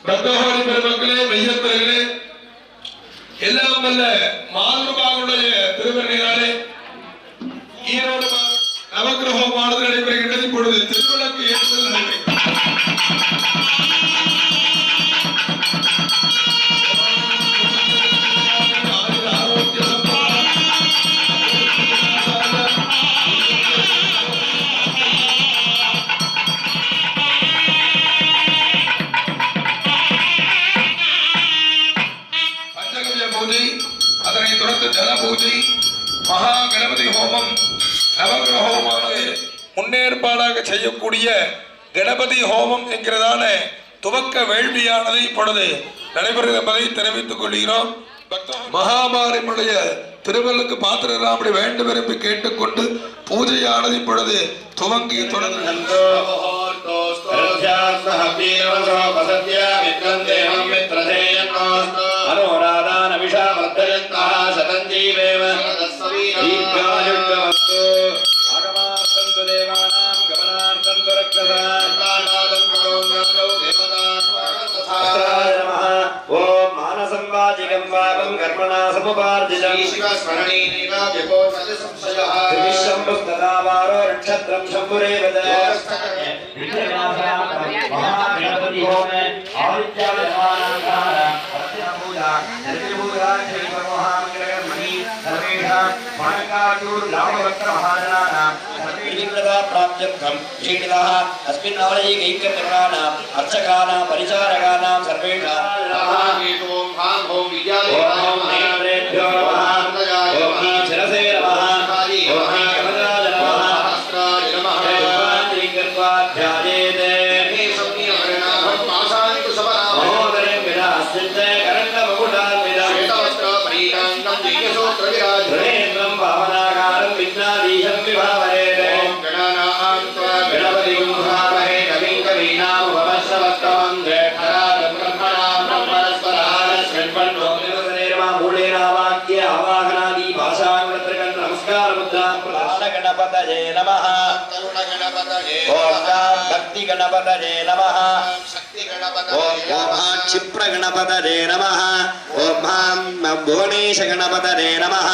பக்தகோடி பெருமக்களே, மையப்பர்களே, எல்லாம் வல்ல மாதவர்களுடைய திருவருளினாலே ஈரோடு நவக்கிரகமானது நடைபெறுகின்றது. இப்பொழுது திருவிளக்கு ஏற்றுதல் நடைபெறுகிறது. மகா கணபதி ஹோமம் நவகிரக ஹோமமானது முன்னேற்பாடாக செய்யக்கூடிய கணபதி ஹோமம் என்கிறதான துவக்க வேள்வியானது இப்பொழுது நடைபெறும் என்பதை தெரிவித்துக் கொள்கிறோம். மகாமாரினுடைய திருவள்ளுக்கு பாத்திரராமடி வேண்டும் விரும்பி கேட்டுக்கொண்டு பூஜையானது இப்பொழுது துவங்கி தொடர்ந்து भक्ति गणपतये नमः ओम क्षिप्र गणपतये नमः ओम भुवनेश गणपतये नमः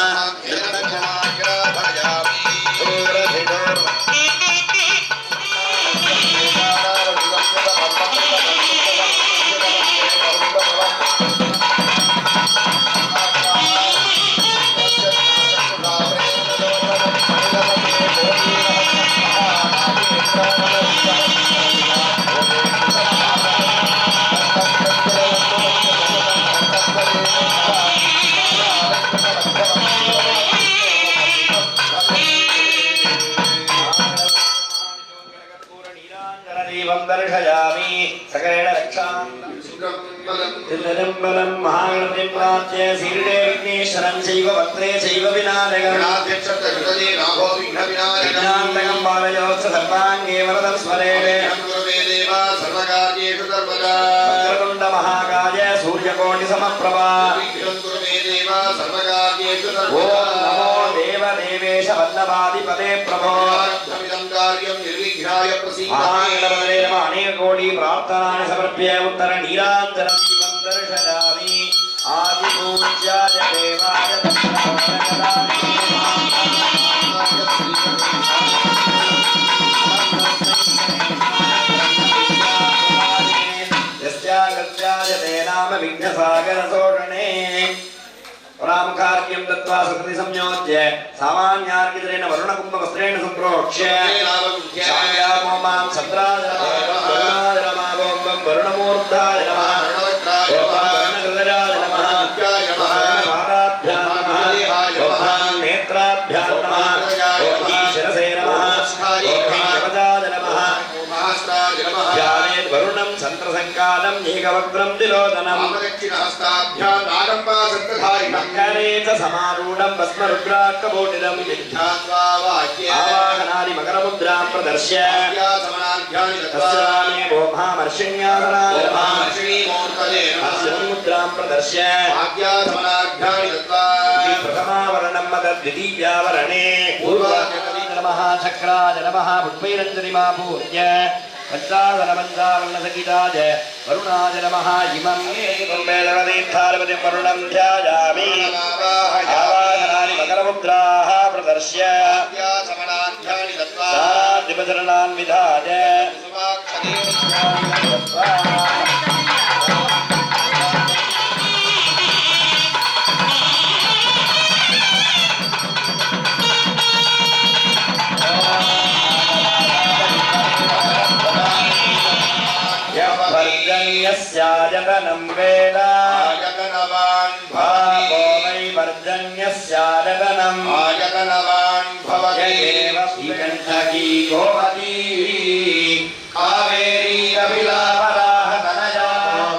महाकाय सूर्यकोटि समप्रभा ओम नमो देव देवेश वल्लभाधिपते प्रभो महागणपतये नमः अनेक कोटि प्रार्थनानि समर्प्य उत्तर नीराञ्जनं दीपं दर्शयामि आदि पूज्याय देवाय विघ्नसागर सोषणे रामकार्यं दत्वा सुकृति संयोज्य सामान्यार्कितरेण वरुणकुम्भवस्त्रेण सम्प्रोक्ष्य शाम्यामोमां सत्राय नमः वरुणमूर्धाय नमः वरुणकृतराय नमः पादाभ्यां नमः नेत्राभ्यां नमः शिरसे नमः जपदाय नमः वरुणं संत्रसंकालं एकवक्त्रं दिलोदनं मकरे च समारूढं भस्मरुद्राक्षबोटिदं आवाहनादि मकरमुद्रां प्रदर्श्य तस्यामे मुद्रां प्रदर्श्य प्रथमावरणं मद द्वितीयावरणे पूर्वाय नमः चक्राय नमः पुष्पैरञ्जलिमापूर्य पंचावरणसकिताज वरुणाय नमः इमं मेलनतीर्थाधिपतिं वरुणं ध्यायामि आवाहनानि मकरमुद्राः प्रदर्श्य साराधिपचरणान् विधाय पर्जन्यस्यायतनं वेद आयतनवान् भावो वै पर्जन्यस्यायतनम् आयतनवान् भवति श्रीकण्ठकी गोमती कावेरी कपिलावराह तनया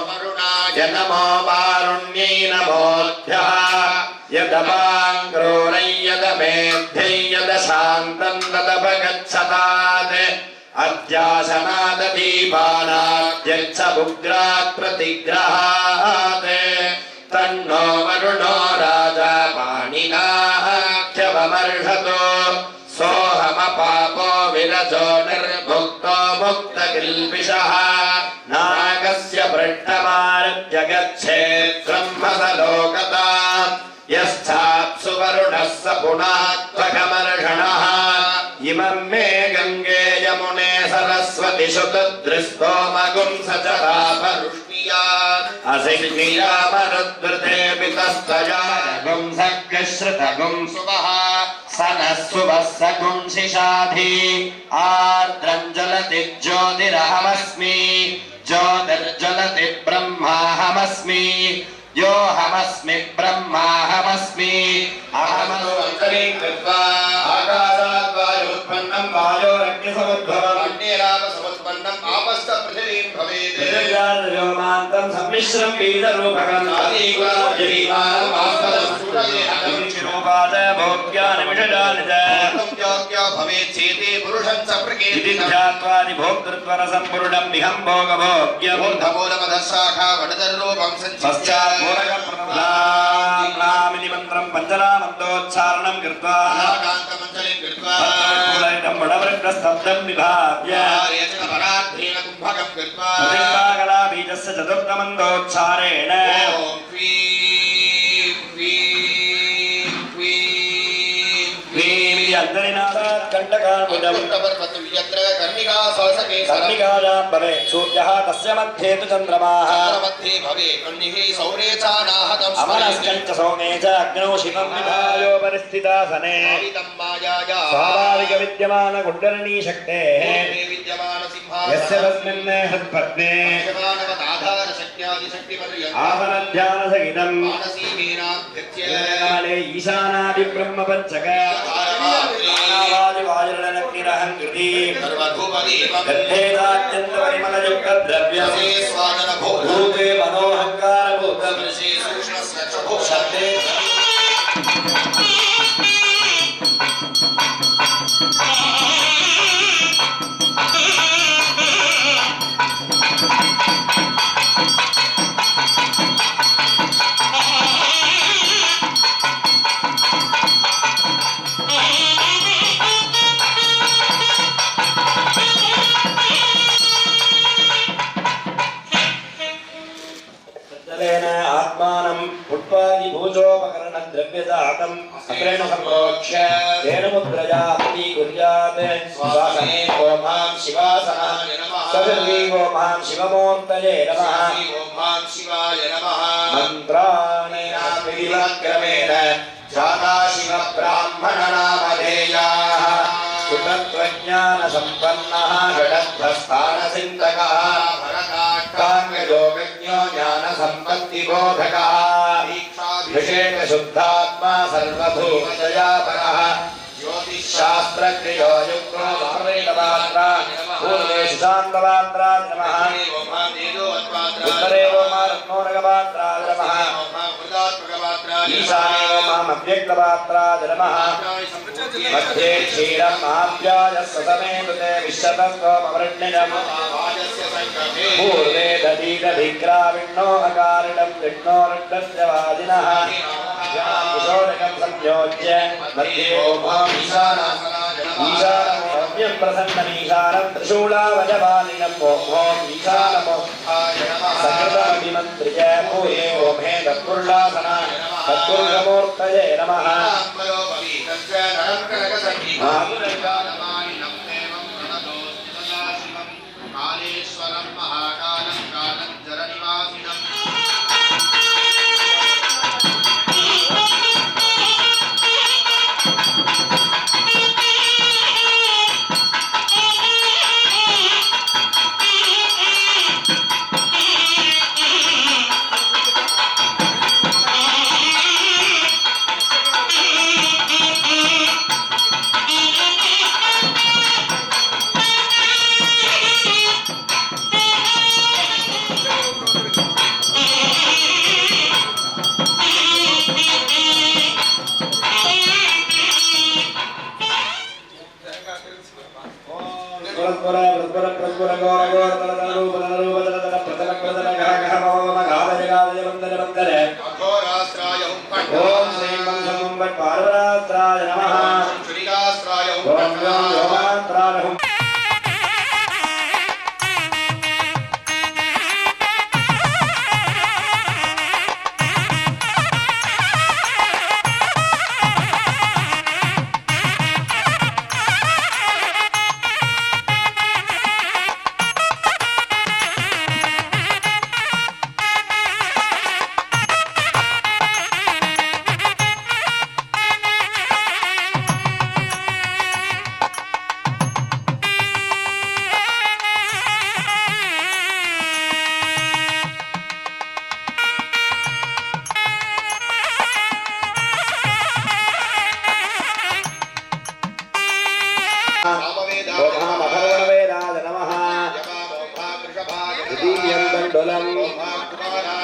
वरुणाय नमो वारुण्यै नमोऽभ्यः यदमाङ्क्रोरै यदमेध्यै यदशान्तं तदपगच्छतात् अध्यासनाददीपानाद्यच्छमुग्रात् प्रतिग्रहात् तन्नो वरुणो राजा पाणिनाख्यवमर्हतो सोऽहमपापो विरजो निर्मुक्तो मुक्तकिल्बिषः नागस्य पृष्ठमार्जगच्छेत् ब्रह्मसलोकता यश्चाप्सु वरुणः स पुनात्वकमर्षणः इमं मे गङ्गे यमुने सरस्वति शुतदृस्तोमगुं सचरापरुष्णियात् असिग्नियामरुद्वृते पितस्तया गुं सग्श्रुतगुं सुवः सनः सुवः सगुं शिशाधि आर्द्रं जलति ज्योतिरहमस्मि ज्योतिर्ज्वलति ब्रह्माहमस्मि योऽहमस्मि ब्रह्माहमस्मि अहमन्तरिं कृत्वा आकाशात् वायुत्पन्नं वायोरग्निसमुद्भवम् अग्निरापसमुत्पन्नम् आपस्तपृथिवीं भवेत् पृथिव्याद्योमान्तं सम्मिश्रं बीजरूपकम् आदिगुणाजरीमानम् आस्पदं सूरयेन भोग्यानि विषयानि च योग्यो भवेत् चेति पुरुषं च प्रकीर्तितं ध्यात्वादि भोक्तृत्वरसम्पूर्णं विहं भोगभोग्यं मूलमधशाखा वडदरूपं पश्चात् नामिति मन्त्रं पञ्चनामन्तोच्चारणं कृत्वा कान्तमञ्जलिं कृत्वा मूलैतं वडवृक्षस्तब्धं विभाव्य पराद्धेन कुम्भकं कृत्वा प्रतिष्ठाकलाबीजस्य चतुर्थमन्तोच्चारेण ॐ क्वीं क्वीं क्वीं क्वीं अन्तरिनादात् कण्टकार्बुदं पर्वतवियत्र कर्णिका सहसकेसरं कर्णिकायां भवेत् सूर्यः तस्य मध्ये तु चन्द्रमाः मध्ये भवेत् कण्णिः सौरे च नाहतं अमरश्च सौमे च अग्नौ शिवं विधायोपरिस्थितासने स्वाभाविकविद्यमानकुण्डलिनी शक्तेः यस्य तस्मिन् हृत्पद्मे आसनध्यानसहितं मानसे ईशानादिब्रह्मपञ्चक वायुर्णनग्निरहं कृति गन्धेदात्यन्तपरिमलयुक्तद्रव्यं भूते मनोहङ्कारभूतं शब्दे आत्मानं पुष्पादि भूजोपकरण द्रव्यजातम् अग्रेण संप्रोक्ष्य तेन मुद्रया कुर्यात् स्वासने ओमां शिवासनः सदर्वी ओमां शिवमूर्तये नमः ओमां शिवाय नमः मन्त्राणेन विधिवक्रमेण सदाशिव ब्राह्मण नामधेयाः सुतत्वज्ञानसम्पन्नः षडर्थस्थानसिन्तकः भरताष्टाङ्गयोगज्ञो ज्ञानसम्पत्तिबोधकः विशेषशुद्धात्मा सर्वभूतदयापरः ज्योतिश्शास्त्रक्रियो युक्तो पूर्वेषु शान्तपात्राय नमः उत्तरे ओमारत्नोरगपात्राय नमः ईशाने ओमामव्यक्तपात्राय नमः मध्ये क्षीरम् आप्यायस्य समेतुते विश्वतस्त्वमवृण्यजम् पूर्वे दधीदधिग्राविण्णो अकारिणं विष्णोरुड्डस्य वादिनः किशोरकं संयोज्य मध्ये ओमाम् ईशानम् सौम्यं प्रसन्नमीशानं त्रिशूलावजपालिनं ओम ईशानमो सकृतमभिमन्त्र्य भूये ओमे तत्पुरुषासना तत्पुरुषमूर्तये नमः कालेश्वरं महाकालं कालं जलनिवासिनम् पार्वरात्राय नमः ओम योगात्राय नमः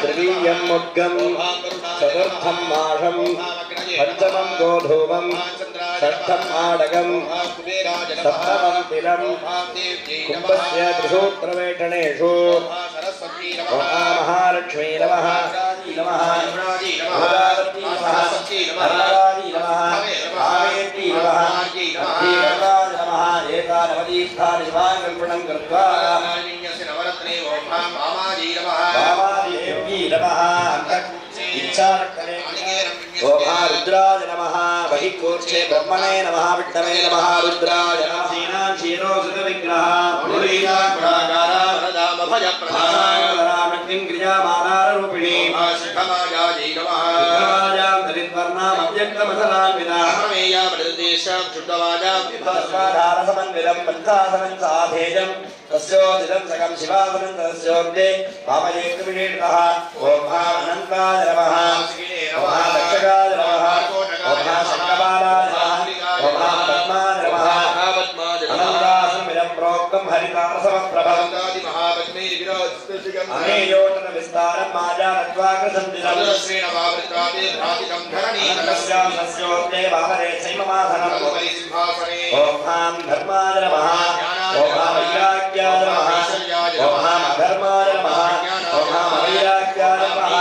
तृतीयं मुद्गं चतुर्थं माषं पंचमं गोधूमं षष्ठम् आडगं सप्तमं तिलं कुम्भस्य त्रिसूत्रवेषणेषु महालक्ष्मी नमः नमः एतानवतीर्थानि शिवाङ्कल्पणं कृत्वा ओम रुद्राय नमः बहिःकूर्चे ब्रह्मणे नमः विष्णवे नमः रुद्राय नमः सीनां क्षीरो सुतविग्रहः मुरीराभयप्रदामभयप्रदामग्निं क्रियामानारूपिणी शिखमायायै नमः शिखमायां दलितवर्णाम् अव्यक्तमसलान्वितां शुद्धवाजां विभास्वाधारसमन्वितं पञ्चासनं साधेयं तस्योदितं सकं शिवासनं तस्योर्दे वामयेतुविषेणतः ओम अनन्ताय नमः ओम दक्षकाय नमः ओम शङ्खपालाय नमः ओम पद्माय नमः अनन्तासनमिदं प्रोक्तं हरितारसमप्रभं अनेयोटन विस्तारं मायानत्वाकृसन्दिनं तस्योर्दे वामने शैममासनं ओम धर्माय नमः ओम वैराग्याय नमः ओम अधर्माय नमः ओम वैराग्याय नमः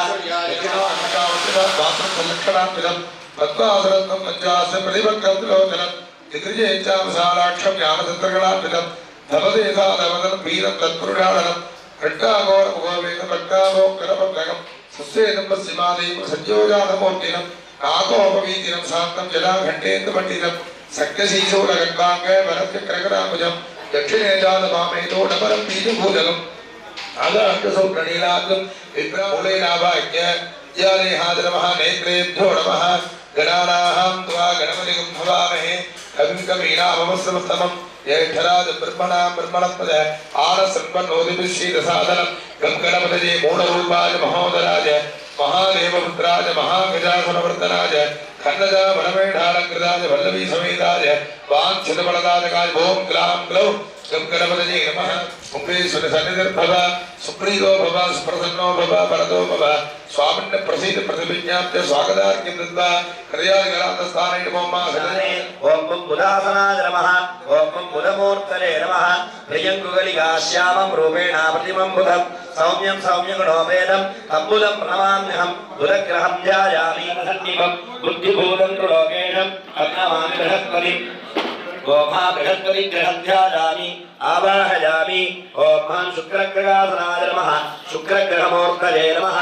लक्षणान्वितं पद्मासरत्नं पञ्चास्य प्रतिपक्रं त्रिलोचनं दिग्विजयञ्चामशालाक्षं ज्ञानतन्त्रगणान्वितं धवदेशादवदनं वीरं तत्पुरुषाणनं खड्गाघोरमुखोवेदं खड्गाघोकरपङ्कजं सस्येदं पश्चिमादेव सज्जोजातमूर्तिनं नागोपवीतिनं शान्तं जलाघण्टेन्दुपण्डितं सक्यशीशूलगर्भाङ्ग वरचक्रकराम्बुजं दक्षिणे जातवामेतो डबरं बीजभूजगम् आगाङ्गसौप्रणीलाङ्गं विप्रामूलेनाभाग्य याले हादरमः नेत्रेभ्यो नमः गणानाहं त्वा गणपतिं भवामहे कविं कवीनामवस्त्रमस्तमं ज्येष्ठराज ब्रह्मणां ब्रह्मणस्पद आनसम्पन्नोदिभिश्रीरसादनं गं गणपतये मूढरूपाय महोदराय महादेवपुत्राय महागजासुरवर्धनाय खण्डजा वनमेढालङ्कृताय वल्लवी समेताय वाञ्छितबलदायकाय ओं ग्लां ग्लौं गं गणपतये नमः मुक्तेश्वर सन्निधिर्भव सुप्रीतो भव सुप्रसन्नो भव वरदो भव स्वामिन्य प्रसीद प्रतिविज्ञाप्य स्वागतार्घ्यं दत्त्वा हृदयादिगलान्तस्थाने नमो ओम बुधासनाय नमः ओम बुधमूर्तये नमः प्रियङ्कुगलिकाश्यामं रूपेण प्रतिमं बुधं सौम्यं सौम्यगुणोपेदं तम्बुलं प्रणमाम्यहं बुधग्रहं ध्यायामि सन्निभं बुद्धिभूतं त्रिलोकेशं अग्नमामि बृहस्पतिं ओम हा बृहस्पति ग्रहं ध्यायामि आवाहयामि ओम हां शुक्रग्रहासनाय नमः शुक्रग्रहमूर्तये नमः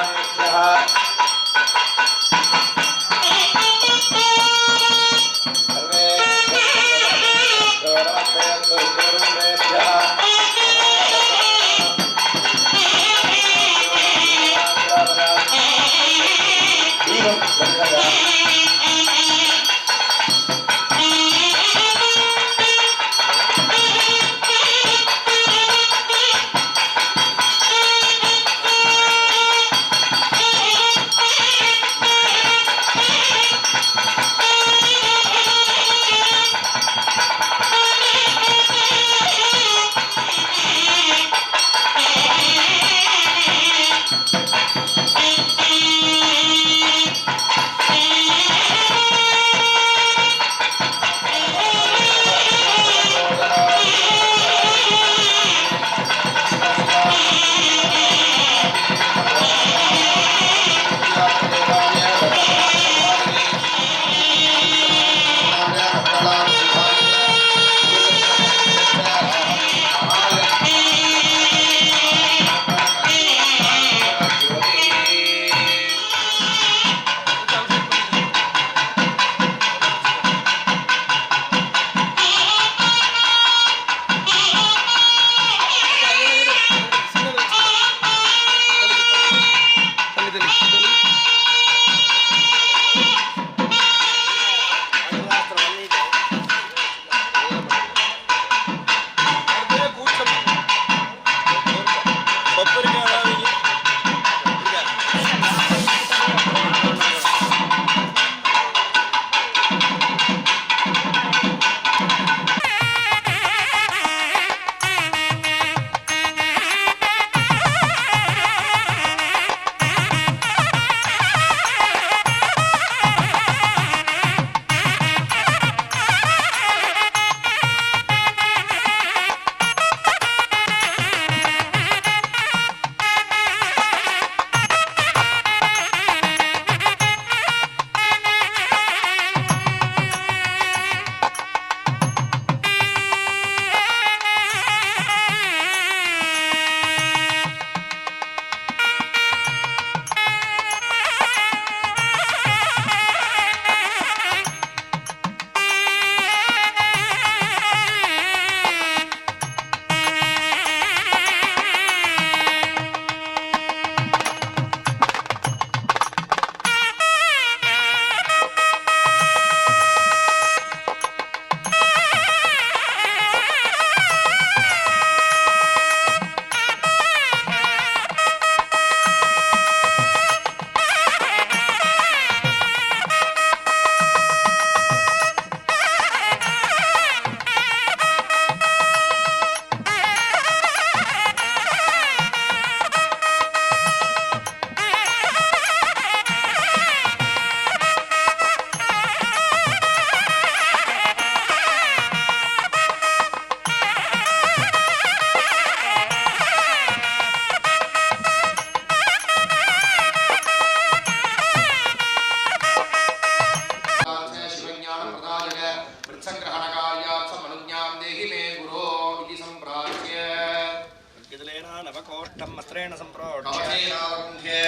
वस्त्रेण सम्प्रोक्ष्य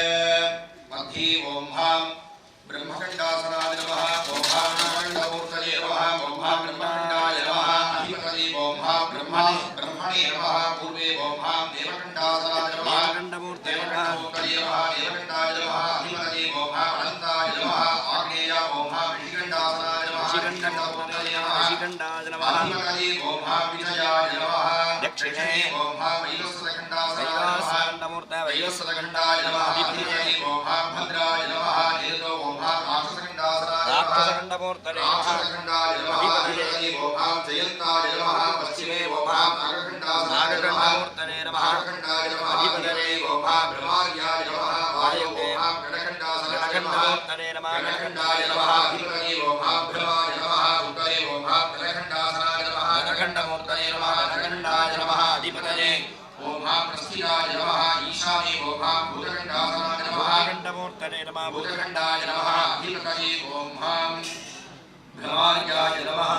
मध्ये ओम हां ब्रह्मकण्डासनाय नमः ओम हां ब्रह्मकण्डमूर्तये नमः ओम हां ब्रह्मकण्डाय नमः अधिपतये ओम हां ब्रह्मणे नमः पूर्वे ओम हां देवकण्डासनाय नमः देवकण्डमूर्तये नमः देवकण्डाय नमः अधिपतये ओम हां अनन्ताय नमः आग्नेय ओम हां ऋषिकण्डासनाय नमः ऋषिकण्डाय नमः अधिपतये ओम हां विजयाय नमः दक्षिणे ओम हां वैवस्वतखण्डासनाय नमः वैवस्वतखण्डाय नमः अधिपतये ओम हां भद्राय नमः नेतो ओम हां राक्षसखण्डासनाय नमः राक्षसखण्डमूर्तये नमः राक्षसखण्डाय नमः अधिपतये ओम हां जयन्ताय नमः पश्चिमे ओम हां नागखण्डमूर्तये नमः नागखण्डाय नमः अधिपतये ओम हां ब्रह्मार्याय नमः वायौ ओम हां गणखण्डासनाय नमः गणखण्डाय नमः अधिपतये ओम हां ब्रह्माय नमः उत्तरे ओम हां गणखण्डासनाय नमः गणखण्डमूर्तये नमः गणखण्डाय नमः अधिपतये ओम हां प्रस्थिताय नमः ईशाने ओम हां भूतखण्डासनाय नमः गणखण्डमूर्तये नमः भूतखण्डाय नमः अधिपतये ओम हां ब्रह्मार्याय नमः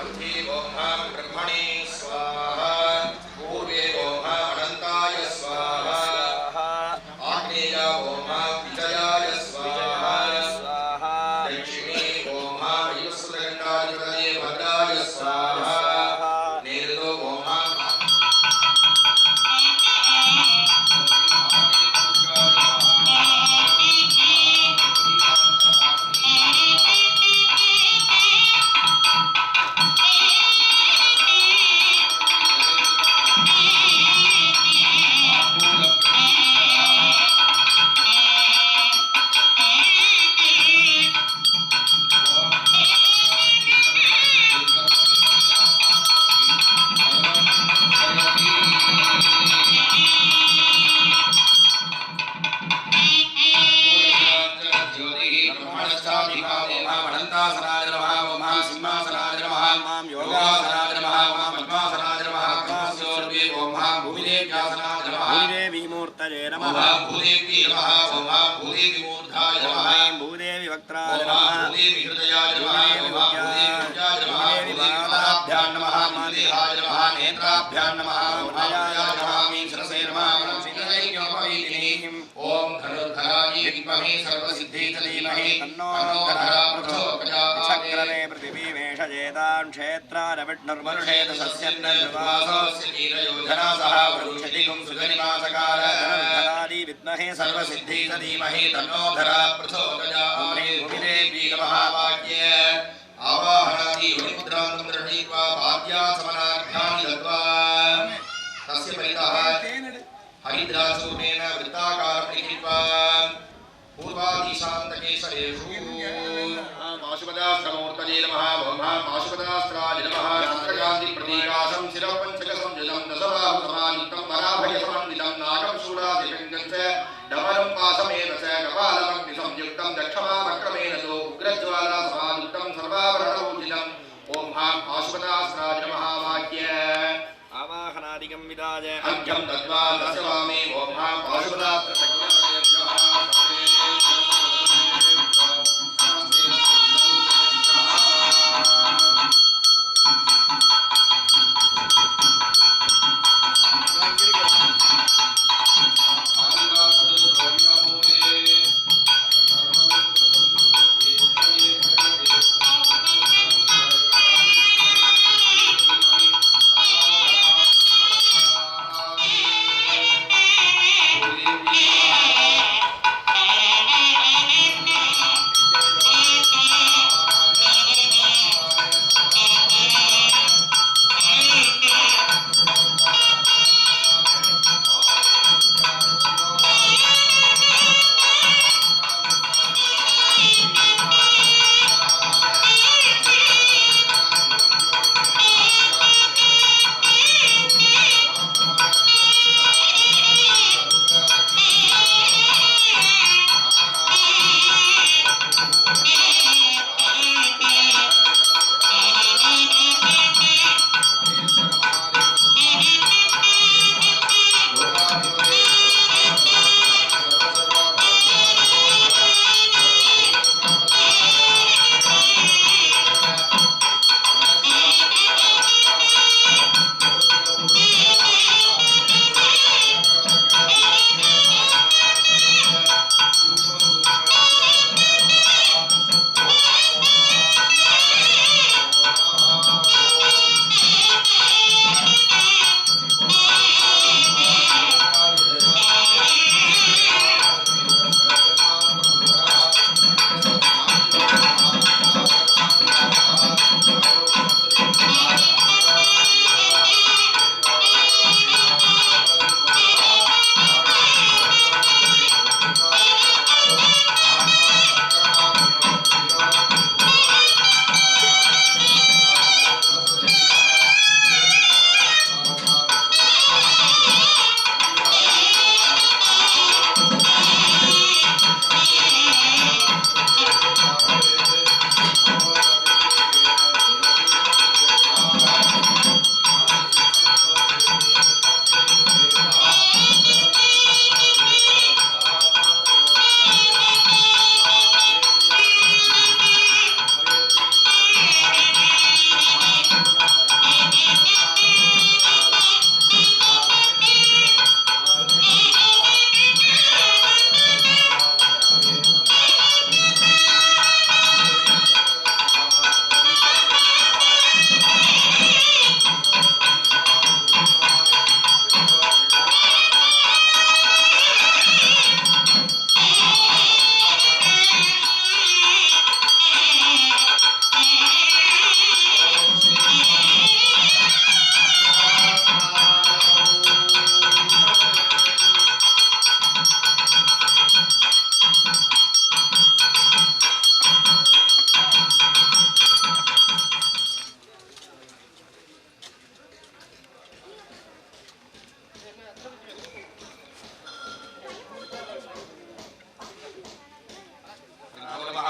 मध्ये ओम ब्रह्मणे स्वाहा पूर्वे ओम अनंताय स्वाहा आग्नेय ओम विजयाय स्वाहा दक्षिणे ओम युसुरगंगाधिपतये भद्राय स्वाहा नैऋतो ओम भूदेवी मूर्तये नमः भूदेवी नमः ओम भूदेवी मूर्धाय नमः भूदेवी वक्त्राय नमः भूदेवी हृदयाय नमः भूदेवी भुजाय नमः पादाभ्यां नमः देहाय नमः नेत्राभ्यां नमः हृदयाय नमः मीनसरसे नमः ओम धनुर्धराय विद्महे सर्वसिद्धये धीमहि तन्नो धरा प्रचोदयात् चक्रमे पृथिवी वेषजेतां क्षेत्राय विष्णुर्वर्षेत सस्यन्नर्वासोऽस्य ीरयोधना सह वरुषदिगुं सुगनिमासकार धरादि विद्महे सर्वसिद्धि धीमहि तन्नो धरा प्रचोदयात् भूदेवी महावाक्ये आवाहनादि मुद्रां दृढयित्वा पाद्यासमनाभ्यानि दत्वा तस्य परितः हरिद्राचूर्णेन वृत्ताकारं लिखित्वा पूर्वादिशान्तकेशरेषु पाशुपदास्त्रमूर्तये नमः ओम पाशुपदास्त्राय नमः शस्त्रकान्तिप्रतीकाशं शिरः पञ्चकसंयुतं दशबाहुसमायुक्तं वराभयसमन्वितं नागं शूलादिपिण्डं च डमरुं पाशमेव च कपालमग्निसंयुक्तं दक्षमावक्रमेण तु उग्रज्वालासमायुक्तं सर्वाभरणभूषितम् ओम पाशुपदास्त्राय नमः वाक्य आवाहनादिकं विदाय अर्घ्यं दत्त्वा दर्शयामि ओम पाशुपदास्त्रसंयुक्तं Thank you.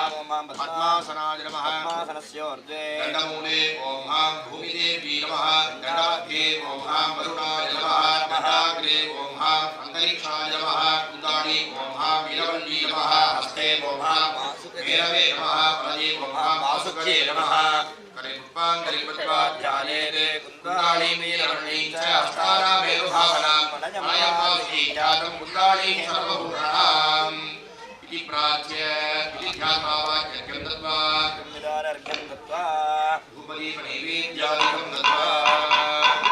पद्मासनाय नमः पद्मासनस्योर्ध्वे दण्डमूले ॐ हां भूमिदेवी नमः दण्डमध्ये ॐ हां वरुणाय नमः दण्डाग्रे ॐ हां अन्तरिक्षाय नमः कुण्डाली ॐ हां वीरवल्ली नमः हस्ते ॐ हां भैरवे नमः पदे ॐ हां वासुके नमः करे पुष्पाञ्जलि पद्माध्याने कुण्डाली वीरवल्ली च हस्तारामेरुभावना मायापावती जातं कुण्डाली सर्वभूषणाम् इति प्राच्य इति ध्यात्मावाक्यं दत्वा अर्घ्यं दत्वा धूपदीपनैवेद्यादिकं दत्वा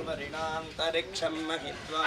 भूमिर्भौम्नाद्यौर्वरिणान्तरिक्षं महित्वा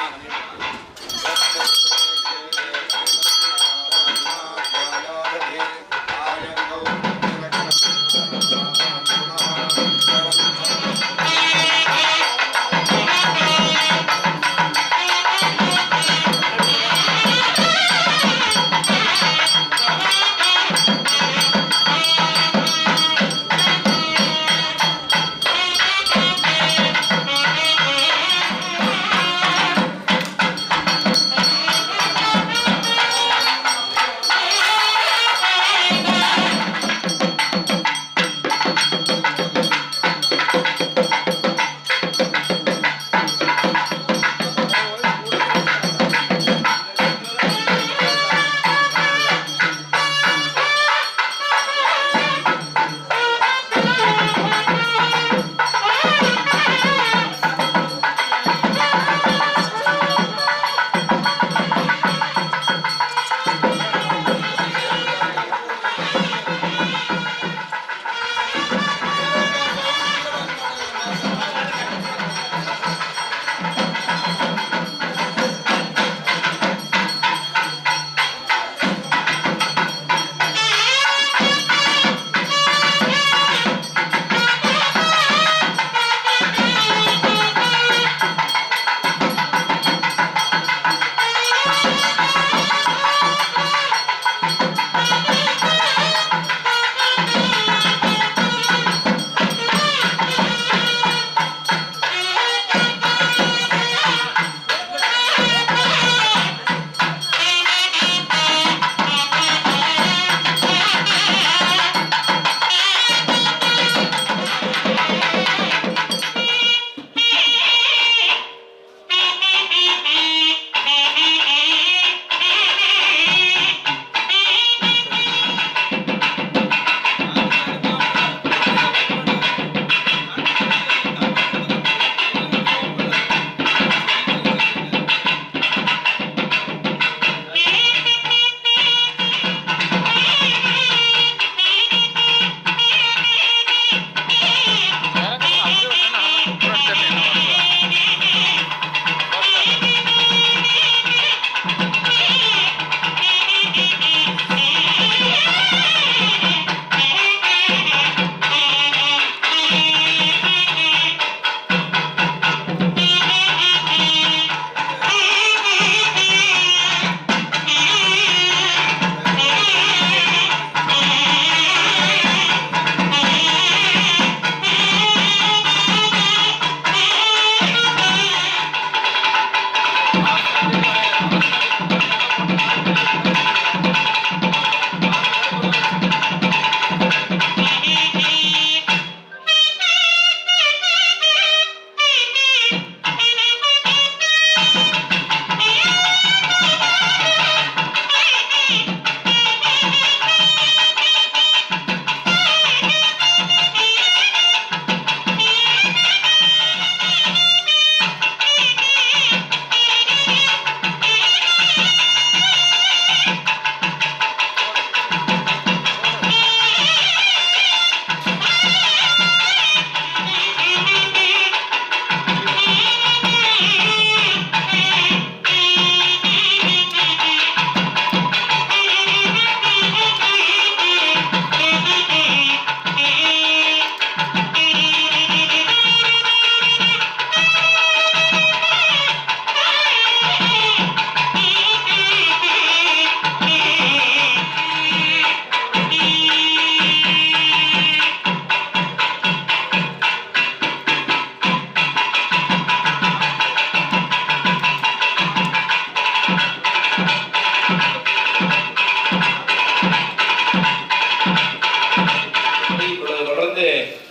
தொடர்ந்து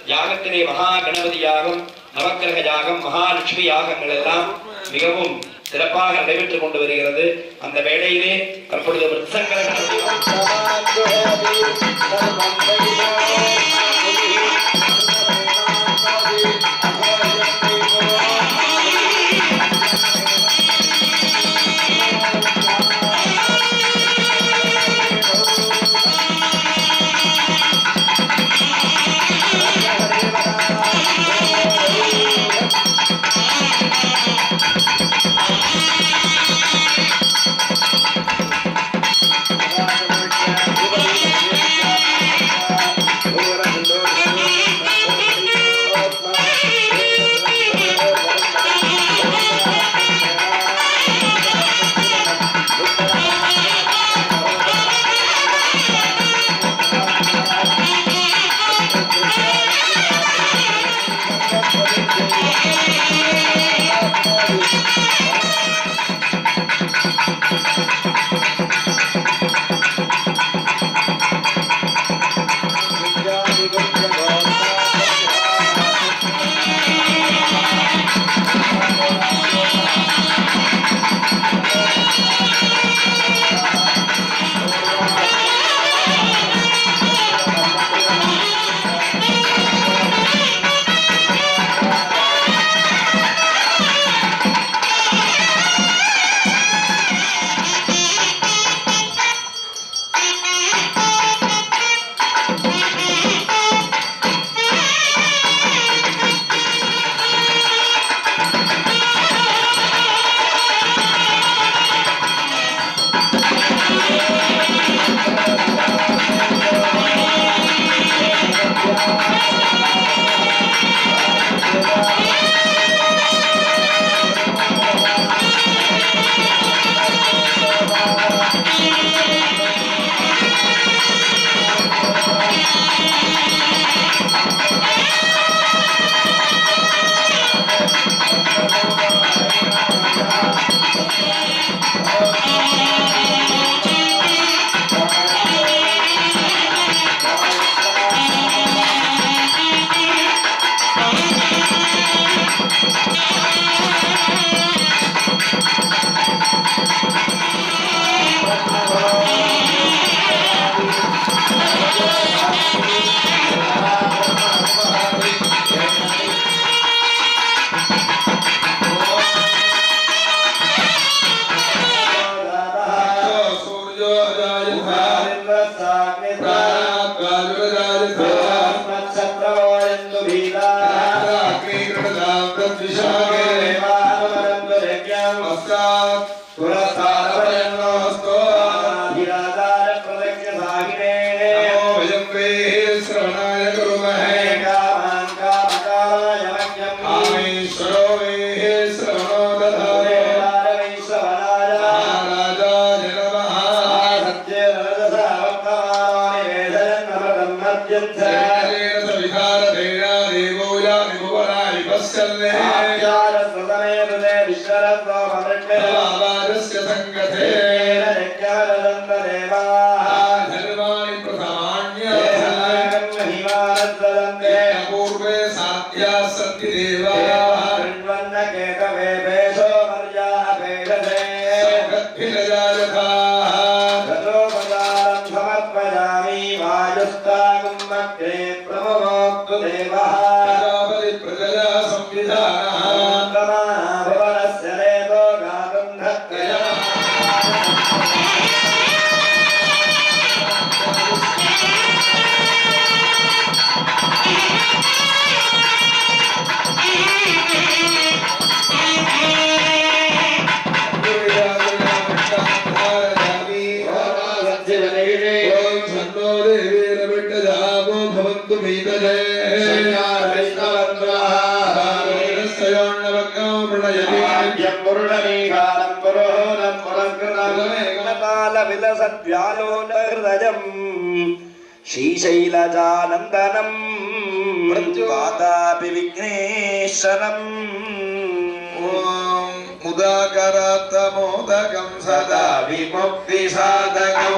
யாகத்திலே மகா கணபதி யாகம், நவக்கிரக யாகம், மகாலட்சுமி யாகங்கள் எல்லாம் மிகவும் சிறப்பாக நடைபெற்றுக் கொண்டு வருகிறது. அந்த வேளையிலே தற்பொழுது விருத்சங்கர श्रीशैलजानन्दनं वातापि विघ्नेश्वरम् ॐ मुदाकरात्तमोदकं सदा विमुक्तिसाधकं